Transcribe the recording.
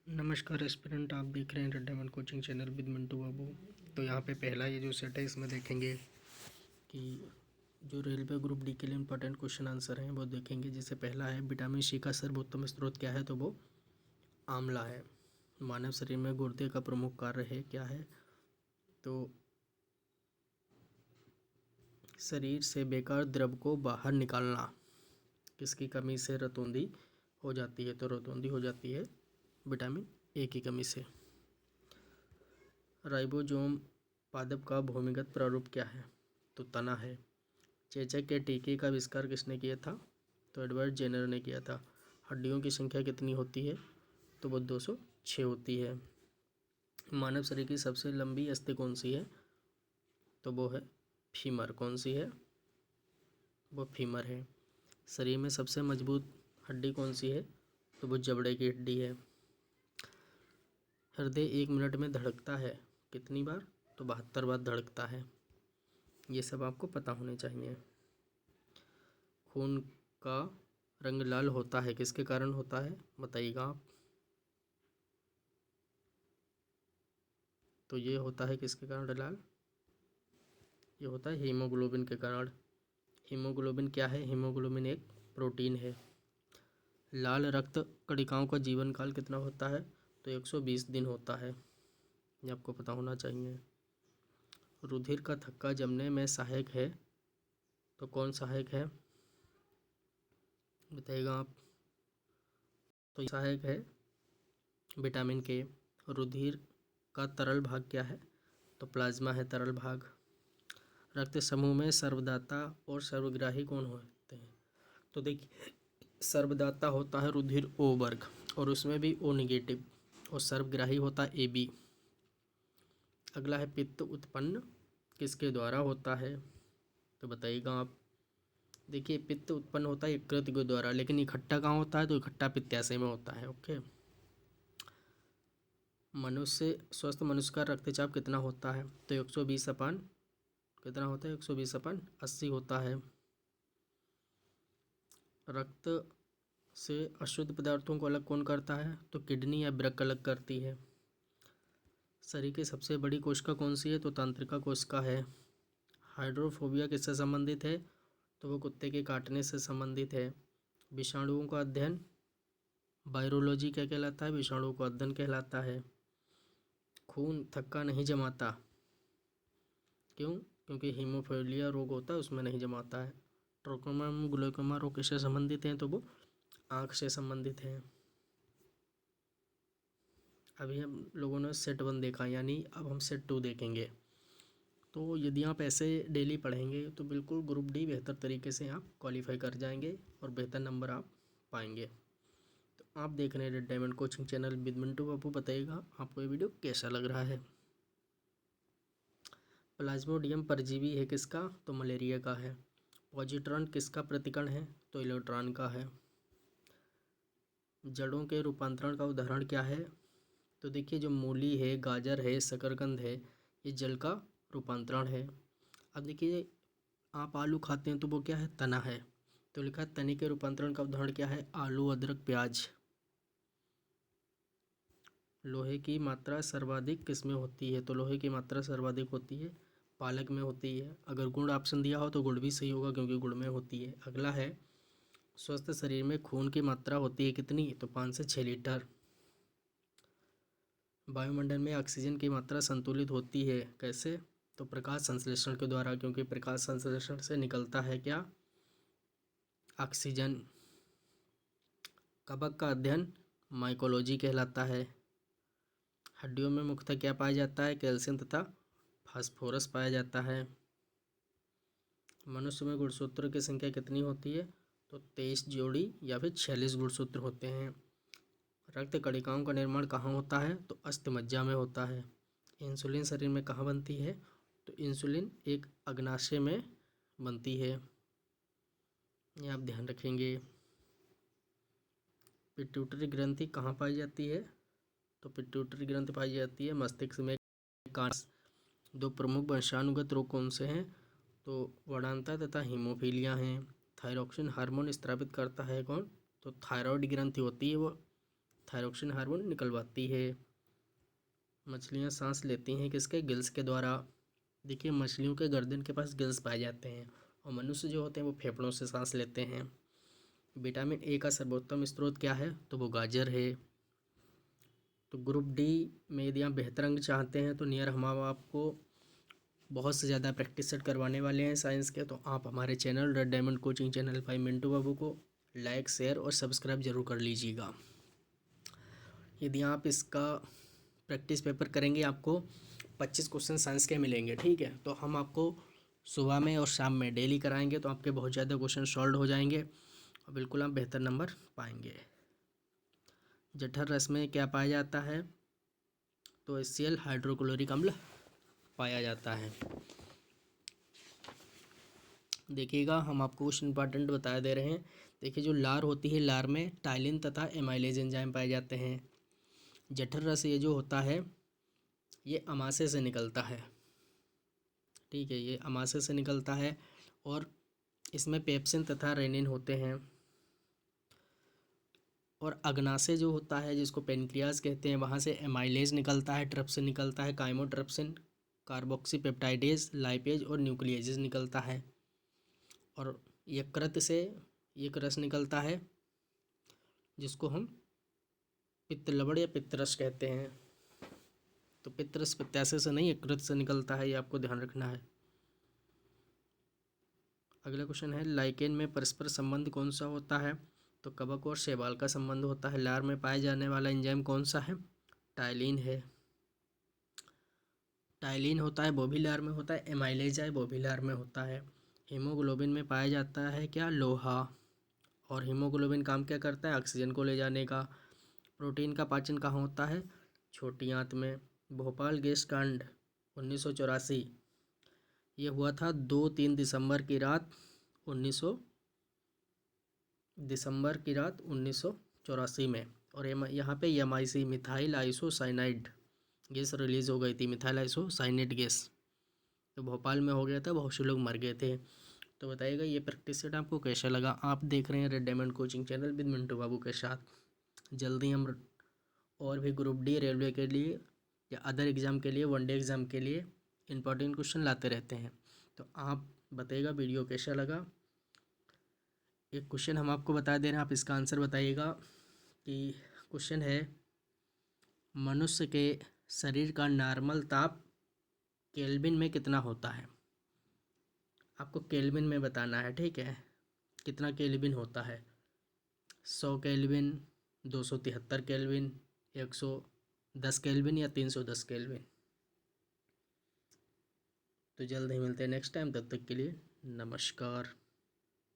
नमस्कार एस्पिरेंट, आप देख रहे हैं red diamond coaching channel with Mintu Babu. तो यहाँ पे पहला ये जो सेट है इसमें देखेंगे कि जो रेलवे ग्रुप डी के लिए इंपॉर्टेंट क्वेश्चन आंसर हैं वो देखेंगे। जैसे पहला है, विटामिन सी का सर्वोत्तम स्रोत क्या है? तो वो आंवला है। मानव शरीर में गुर्दे का प्रमुख कार्य है क्या है? तो शरीर से बेकार द्रव को बाहर निकालना। किसकी कमी से रतौंधी हो जाती है? तो रतौंधी हो जाती है विटामिन ए की कमी से। राइबोसोम पादप का भूमिगत प्रारूप क्या है? तो तना है। चेचक के टीके का आविष्कार किसने किया था? तो एडवर्ड जेनर ने किया था। हड्डियों की संख्या कितनी होती है? तो वो 206 होती है। मानव शरीर की सबसे लंबी अस्थि कौन सी है? तो वो है फीमर। कौन सी है? वो फीमर है। शरीर में सबसे मजबूत हड्डी कौन सी है? तो वो जबड़े की हड्डी है। हृदय 1 मिनट में धड़कता है कितनी बार? तो 72 बार धड़कता है। ये सब आपको पता होने चाहिए। खून का रंग लाल होता है किसके कारण होता है? बताइएगा आप। तो ये होता है किसके कारण लाल? ये होता है हीमोग्लोबिन के कारण। हीमोग्लोबिन क्या है? हीमोग्लोबिन एक प्रोटीन है। लाल रक्त कणिकाओं का जीवन काल कितना होता है? तो 120 दिन होता है। ये आपको पता होना चाहिए। रुधिर का थक्का जमने में सहायक है तो कौन सहायक है? बताइएगा आप। तो सहायक है विटामिन के। रुधिर का तरल भाग क्या है? तो प्लाज्मा है तरल भाग। रक्त समूह में सर्वदाता और सर्वग्राही कौन होते हैं? तो देखिए, सर्वदाता होता है रुधिर ओ वर्ग और उसमें भी ओ निगेटिव, और सर्वग्राही होता है ए बी। अगला है, पित्त उत्पन्न किसके द्वारा होता है? तो बताइएगा आप। देखिए, पित्त उत्पन्न होता है यकृत के द्वारा, लेकिन इकट्ठा कहाँ होता है? तो इकट्ठा पित्ताशय में होता है। ओके। स्वस्थ मनुष्य का रक्तचाप कितना होता है? तो 120 अपान कितना होता है? 120 अपान 80 होता है। रक्त से अशुद्ध पदार्थों को अलग कौन करता है? तो किडनी या वृक्क अलग करती है। शरीर की सबसे बड़ी कोशिका कौन सी है? तो तंत्रिका कोशिका है। हाइड्रोफोबिया किससे संबंधित है? तो वो कुत्ते के काटने से संबंधित है। विषाणुओं का अध्ययन वायरोलॉजी क्या कहलाता है? विषाणुओं का अध्ययन कहलाता है। खून थक्का नहीं जमाता, क्यों? क्योंकि हीमोफीलिया रोग होता है उसमें नहीं जमाता है। ट्रोकोमा ग्लूकोमा रोग किससे संबंधित हैं? तो वो आँख से संबंधित है। अभी हम लोगों ने सेट 1 देखा, यानी अब हम सेट 2 देखेंगे। तो यदि आप ऐसे डेली पढ़ेंगे तो बिल्कुल ग्रुप डी बेहतर तरीके से आप क्वालिफाई कर जाएंगे और बेहतर नंबर आप पाएंगे। तो आप देख रहे हैं red diamond coaching channel with Mintu Babu. बताइएगा आपको ये वीडियो कैसा लग रहा है। प्लाज्मोडियम परजीवी है किसका? तो मलेरिया का है। पॉजिट्रॉन किसका प्रतिकण है? तो इलेक्ट्रॉन का है। जड़ों के रूपांतरण का उदाहरण क्या है? तो देखिए, जो मूली है, गाजर है, शकरकंद है, ये जल का रूपांतरण है। अब देखिए, आप आलू खाते हैं तो वो क्या है? तना है। तो लिखा है तने के रूपांतरण का उदाहरण क्या है? आलू, अदरक, प्याज। लोहे की मात्रा सर्वाधिक किस में होती है? तो लोहे की मात्रा सर्वाधिक होती है पालक में होती है। अगर गुड़ ऑप्शन दिया हो तो गुड़ भी सही होगा क्योंकि गुड़ में होती है। अगला है, स्वस्थ शरीर में खून की मात्रा होती है कितनी? तो 5 से 6 लीटर। वायुमंडल में ऑक्सीजन की मात्रा संतुलित होती है कैसे? तो प्रकाश संश्लेषण के द्वारा, क्योंकि प्रकाश संश्लेषण से निकलता है क्या? ऑक्सीजन। कवक का अध्ययन माइकोलॉजी कहलाता है। हड्डियों में मुख्यतः क्या पाया जाता है? कैल्शियम तथा फास्फोरस पाया जाता है। मनुष्य में गुणसूत्र की संख्या कितनी होती है? तो 23 जोड़ी या फिर 46 गुणसूत्र होते हैं। रक्त कणिकाओं का निर्माण कहाँ होता है? तो अस्थिमज्जा में होता है। इंसुलिन शरीर में कहाँ बनती है? तो इंसुलिन एक अग्नाशय में बनती है। ये आप ध्यान रखेंगे। पिट्यूटरी ग्रंथि कहाँ पाई जाती है? तो पिट्यूटरी ग्रंथि पाई जाती है मस्तिष्क में। कांस। 2 प्रमुख वंशानुगत रोग कौन से हैं? तो वर्णांता तथा हीमोफीलिया हैं। थायरॉक्सिन हार्मोन स्रावित करता है कौन? तो थायराइड ग्रंथि होती है वो थायरोक्सिन हार्मोन निकलवाती है। मछलियाँ सांस लेती हैं किसके? गिल्स के द्वारा। देखिए मछलियों के गर्दन के पास गिल्स पाए जाते हैं और मनुष्य जो होते हैं वो फेफड़ों से सांस लेते हैं। विटामिन ए का सर्वोत्तम स्रोत क्या है? तो वो गाजर है। तो ग्रुप डी में यदि आप बेहतर अंक चाहते हैं तो नियर हम आपको बहुत से ज़्यादा प्रैक्टिस सेट करवाने वाले हैं साइंस के। तो आप हमारे channel red diamond coaching channel by Mintu Babu को लाइक, शेयर और सब्सक्राइब जरूर कर लीजिएगा। यदि आप इसका प्रैक्टिस पेपर करेंगे आपको 25 क्वेश्चन साइंस के मिलेंगे, ठीक है। तो हम आपको सुबह में और शाम में डेली कराएंगे तो आपके बहुत ज़्यादा क्वेश्चन सॉल्व हो जाएंगे और बिल्कुल आप बेहतर नंबर पाएंगे। जठर रस में क्या पाया जाता है? तो HCl हाइड्रोक्लोरिक अम्ल पाया जाता है। देखिएगा हम आपको कुछ इंपॉर्टेंट बता दे रहे हैं। देखिए जो लार होती है, लार में टाइलिन तथा एमाइलेज एंजाइम पाए जाते हैं। जठर रस ये जो होता है ये अमाशय से निकलता है, ठीक है, ये अमाशय से निकलता है और इसमें पेप्सिन तथा रेनिन होते हैं। और अग्नाशय जो होता है जिसको पेनक्रियाज कहते हैं, वहाँ से एमाइलेज निकलता है, ट्रिप्सिन निकलता है, काइमोट्रिप्सिन, कार्बोक्सीपेप्टाइडेज, लाइपेज और न्यूक्लियेजेज निकलता है। और यकृत से एक रस निकलता है जिसको हम पित्तलवण या पित्तरस कहते हैं। तो पित्तरस पित्ताशय से नहीं, यकृत से निकलता है, ये आपको ध्यान रखना है। अगला क्वेश्चन है लाइकेन में परस्पर संबंध कौन सा होता है? तो कवक और शैवाल का संबंध होता है। लार में पाए जाने वाला एंजाइम कौन सा है? टाइलिन है। टाइलिन होता है वो भी लार में होता है, एमाइलेज है वो भी लार में होता है। हीमोग्लोबिन में पाया जाता है क्या? लोहा। और हीमोग्लोबिन काम क्या करता है? ऑक्सीजन को ले जाने का। प्रोटीन का पाचन कहाँ होता है? छोटी आंत में। भोपाल गैस कांड 1984 ये हुआ था 2-3 दिसंबर की रात 1984 में। और यहाँ पे MIC methyl isocyanide gas release हो गई थी, मिथाइल आइसोसाइनेट गैस। तो भोपाल में हो गया था, बहुत से लोग मर गए थे। तो बताइएगा ये प्रैक्टिस सेट आपको कैसा लगा? आप देख रहे हैं red diamond coaching channel with Mintu Babu के साथ। जल्दी हम और भी ग्रुप डी, रेलवे के लिए या अदर एग्ज़ाम के लिए, वनडे एग्ज़ाम के लिए इंपॉर्टेंट क्वेश्चन लाते रहते हैं। तो आप बताइएगा वीडियो कैसा लगा। एक क्वेश्चन हम आपको बता दे रहे हैं, आप इसका आंसर बताइएगा। कि क्वेश्चन है मनुष्य के शरीर का नॉर्मल ताप केल्विन में कितना होता है? आपको केल्विन में बताना है, ठीक है। कितना केल्विन होता है? 100 केल्विन, 273 केल्विन, 110 केल्विन या 310 केल्विन। तो जल्द ही मिलते हैं नेक्स्ट टाइम, तब तक के लिए नमस्कार।